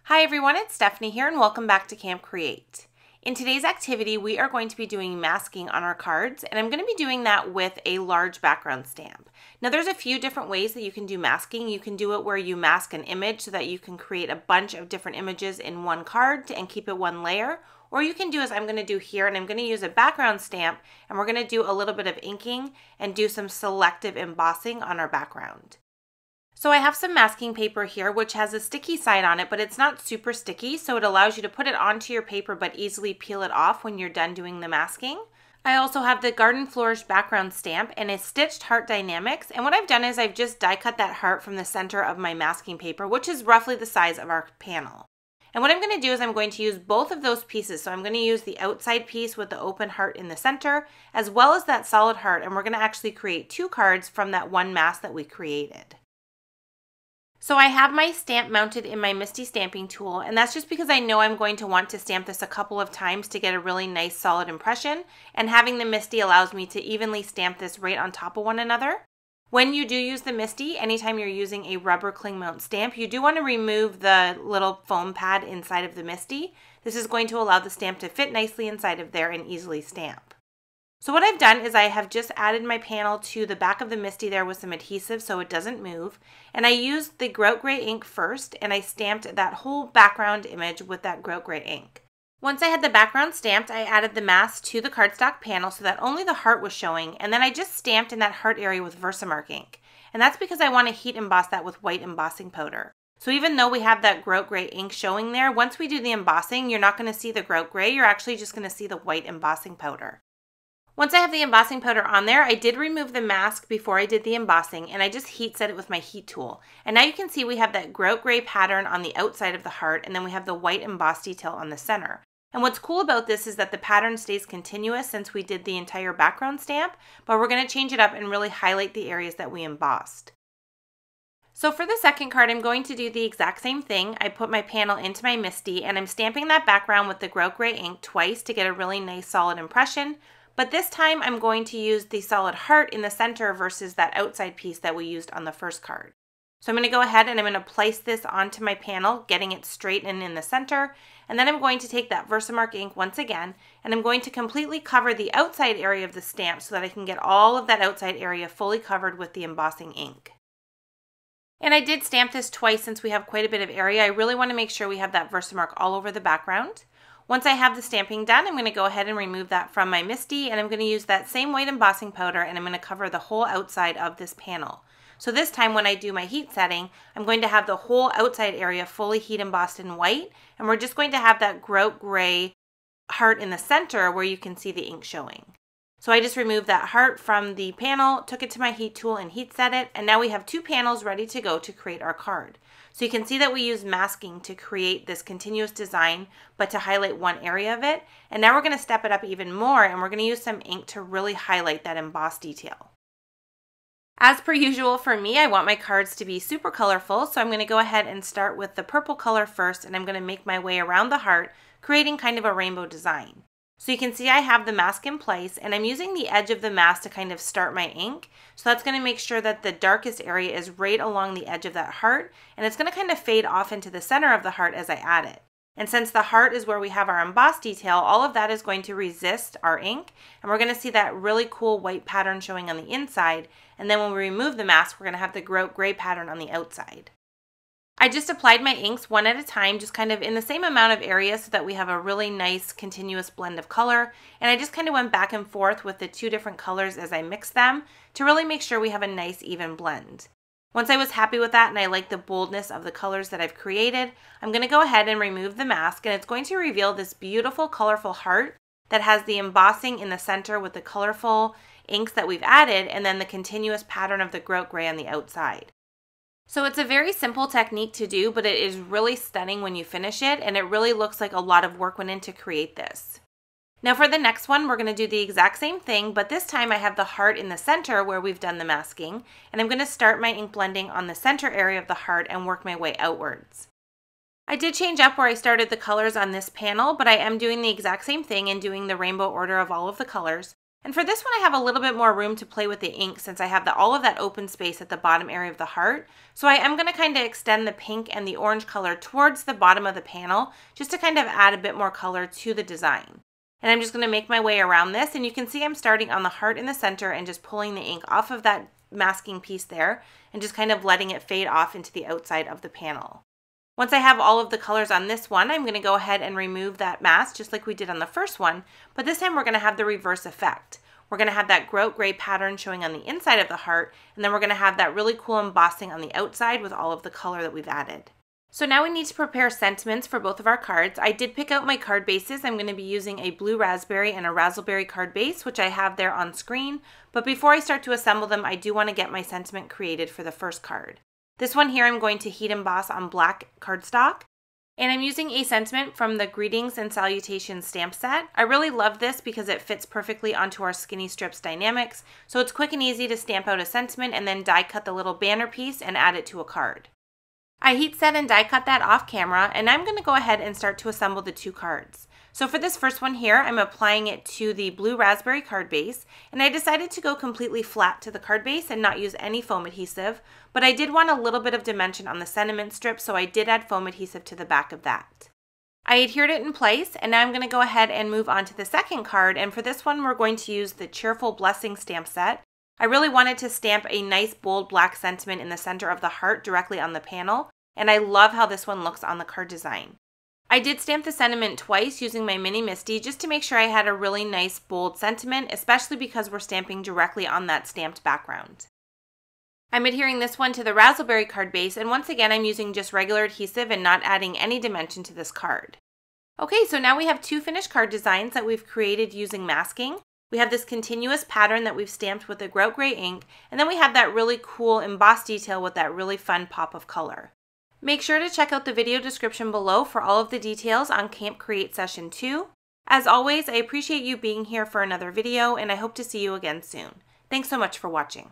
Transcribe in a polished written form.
Hi everyone, it's Stephanie here and welcome back to Camp Create. In today's activity, we are going to be doing masking on our cards, and I'm going to be doing that with a large background stamp. Now there's a few different ways that you can do masking. You can do it where you mask an image so that you can create a bunch of different images in one card and keep it one layer. Or you can do as I'm going to do here, and I'm going to use a background stamp, and we're going to do a little bit of inking and do some selective embossing on our background. So I have some masking paper here which has a sticky side on it, but it's not super sticky, so it allows you to put it onto your paper but easily peel it off when you're done doing the masking. I also have the Garden Flourish background stamp and a stitched heart Die-namics, and what I've done is I've just die cut that heart from the center of my masking paper, which is roughly the size of our panel. And what I'm going to do is I'm going to use both of those pieces. So I'm going to use the outside piece with the open heart in the center, as well as that solid heart, and we're going to actually create two cards from that one mask that we created. So I have my stamp mounted in my MISTI stamping tool, and that's just because I know I'm going to want to stamp this a couple of times to get a really nice solid impression, and having the MISTI allows me to evenly stamp this right on top of one another. When you do use the MISTI, anytime you're using a rubber cling mount stamp, you do want to remove the little foam pad inside of the MISTI. This is going to allow the stamp to fit nicely inside of there and easily stamp. So what I've done is I have just added my panel to the back of the MISTI there with some adhesive so it doesn't move. And I used the Grout Gray ink first, and I stamped that whole background image with that Grout Gray ink. Once I had the background stamped, I added the mask to the cardstock panel so that only the heart was showing, and then I just stamped in that heart area with Versamark ink. And that's because I want to heat emboss that with white embossing powder. So even though we have that Grout Gray ink showing there, once we do the embossing, you're not going to see the Grout Gray, you're actually just going to see the white embossing powder. Once I have the embossing powder on there, I did remove the mask before I did the embossing, and I just heat set it with my heat tool. And now you can see we have that Grout Gray pattern on the outside of the heart, and then we have the white embossed detail on the center. And what's cool about this is that the pattern stays continuous since we did the entire background stamp, but we're going to change it up and really highlight the areas that we embossed. So for the second card, I'm going to do the exact same thing. I put my panel into my MISTI, and I'm stamping that background with the Grout Gray ink twice to get a really nice solid impression. But this time I'm going to use the solid heart in the center versus that outside piece that we used on the first card. So I'm going to go ahead and I'm going to place this onto my panel, getting it straight and in the center. And then I'm going to take that Versamark ink once again, and I'm going to completely cover the outside area of the stamp so that I can get all of that outside area fully covered with the embossing ink. And I did stamp this twice since we have quite a bit of area. I really want to make sure we have that Versamark all over the background. Once I have the stamping done, I'm going to go ahead and remove that from my MISTI, and I'm going to use that same white embossing powder, and I'm going to cover the whole outside of this panel. So this time when I do my heat setting, I'm going to have the whole outside area fully heat embossed in white, and we're just going to have that Grout Gray heart in the center where you can see the ink showing. So I just removed that heart from the panel, took it to my heat tool and heat set it, and now we have two panels ready to go to create our card. So you can see that we use masking to create this continuous design, but to highlight one area of it. And now we're going to step it up even more, and we're going to use some ink to really highlight that embossed detail. As per usual for me, I want my cards to be super colorful, so I'm going to go ahead and start with the purple color first, and I'm going to make my way around the heart, creating kind of a rainbow design. So you can see I have the mask in place, and I'm using the edge of the mask to kind of start my ink. So that's going to make sure that the darkest area is right along the edge of that heart, and it's going to kind of fade off into the center of the heart as I add it. And since the heart is where we have our embossed detail, all of that is going to resist our ink, and we're going to see that really cool white pattern showing on the inside, and then when we remove the mask, we're going to have the Grout Gray pattern on the outside. I just applied my inks one at a time, just kind of in the same amount of area so that we have a really nice continuous blend of color. And I just kind of went back and forth with the two different colors as I mixed them to really make sure we have a nice even blend. Once I was happy with that and I like the boldness of the colors that I've created, I'm going to go ahead and remove the mask, and it's going to reveal this beautiful colorful heart that has the embossing in the center with the colorful inks that we've added, and then the continuous pattern of the Grout Gray on the outside. So it's a very simple technique to do, but it is really stunning when you finish it, and it really looks like a lot of work went in to create this. Now for the next one, we're going to do the exact same thing, but this time I have the heart in the center where we've done the masking, and I'm going to start my ink blending on the center area of the heart and work my way outwards. I did change up where I started the colors on this panel, but I am doing the exact same thing and doing the rainbow order of all of the colors. And for this one, I have a little bit more room to play with the ink since I have all of that open space at the bottom area of the heart. So I am going to kind of extend the pink and the orange color towards the bottom of the panel just to kind of add a bit more color to the design. And I'm just going to make my way around this, and you can see I'm starting on the heart in the center and just pulling the ink off of that masking piece there and just kind of letting it fade off into the outside of the panel. Once I have all of the colors on this one, I'm going to go ahead and remove that mask just like we did on the first one, but this time we're going to have the reverse effect. We're going to have that grout gray pattern showing on the inside of the heart, and then we're going to have that really cool embossing on the outside with all of the color that we've added. So now we need to prepare sentiments for both of our cards. I did pick out my card bases. I'm going to be using a blue raspberry and a razzleberry card base, which I have there on screen. But before I start to assemble them, I do want to get my sentiment created for the first card. This one here I'm going to heat emboss on black cardstock. And I'm using a sentiment from the Greetings and Salutations stamp set. I really love this because it fits perfectly onto our skinny strips Die-namics. So it's quick and easy to stamp out a sentiment and then die cut the little banner piece and add it to a card. I heat set and die cut that off camera, and I'm going to go ahead and start to assemble the two cards. So for this first one here, I'm applying it to the blue raspberry card base, and I decided to go completely flat to the card base and not use any foam adhesive, but I did want a little bit of dimension on the sentiment strip, so I did add foam adhesive to the back of that. I adhered it in place, and now I'm going to go ahead and move on to the second card, and for this one we're going to use the Cheerful Blessings stamp set. I really wanted to stamp a nice bold black sentiment in the center of the heart directly on the panel, and I love how this one looks on the card design. I did stamp the sentiment twice using my mini MISTI just to make sure I had a really nice bold sentiment, especially because we're stamping directly on that stamped background. I'm adhering this one to the razzleberry card base, and once again I'm using just regular adhesive and not adding any dimension to this card. Okay, so now we have two finished card designs that we've created using masking. We have this continuous pattern that we've stamped with the grout gray ink, and then we have that really cool embossed detail with that really fun pop of color. Make sure to check out the video description below for all of the details on Camp Create Session 2. As always, I appreciate you being here for another video, and I hope to see you again soon. Thanks so much for watching.